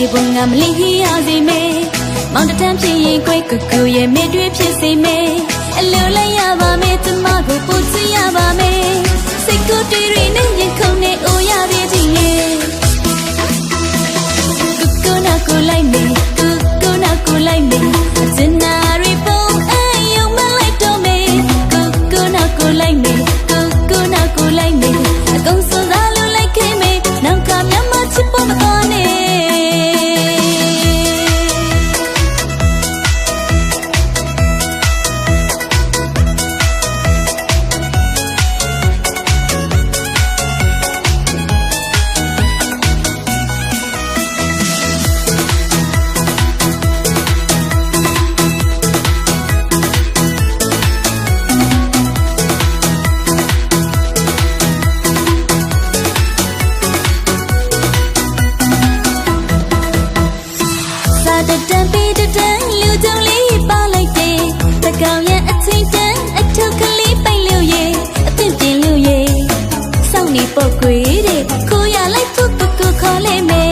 စေပုံငါမလေးဟီရစီမေမောင်တထမ်းဖြစ်ရင်ခွဲကူကူရဲ့မေတွေးဖြစ်စေမေအလိုလိုက်ရပါမေကျမကိုပို့ချရပါမေစိတ်ကိုတွေးတွေနဲ့ရင်ခုန်နေအိုရသေးခြင်းရဲ့ကူကူနာကိုလိုက်မေကူကူနာကိုလိုက်မေစင်နာရီပုံအေးယုံမလိုက်တော့မေကူကူနာကိုလိုက်မေကူကူနာကိုလိုက်မေအကုန်စုံစားလို့လိုက်ခဲ့မေနောက်ကမြတ်မချစ်ဖို့မတော်နဲ့တန်ပေးတန်လူကြုံလေးပါလိုက်တယ်တကောင်ရဲ့အချင်းတန်အထုပ်ကလေးပိတ်လို့ရေအသင့်ပြင်လို့ရေစောင့်နေပုတ်ခွေတဲ့ခိုးရလိုက်သူ့ကိုခေါ်လိုက်မယ်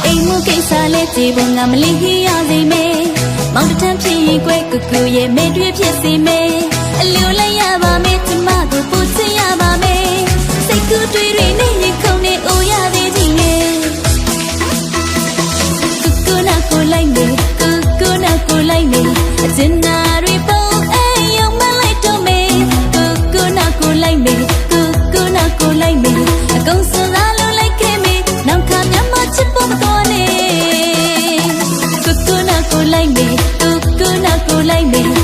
အိမ်မကိစ္စလေးကြည့်ဖို့ငါမလေးဟီရစီမယ်မောင်တထမ်းဖြစ်ရင်ကွယ်ကူကူရဲ့မေတွေးဖြစ်စီမယ်အလိုလိုက်ရပါမယ်ကျမကိုပို့ချရပါမယ်စိတ်ကူးတွေးတွေနဲ့ရင်ခုန်နေအိုရသေးခြင်းရဲ့ကိုလိုက်မေကူကူနာကိုလိုက်မေအကျဉ်းနာရီပုံအေးယုံမလိုက်တော့မေကူကူနာကိုလိုက်မေကူကူနာကိုလိုက်မေအကုန်စုံစားလို့လိုက်ခဲ့မေနောက်ခါမြတ်မချစ်ဖို့မတော်နဲ့ကူကူနာကိုလိုက်မေကူကူနာကိုလိုက်မေ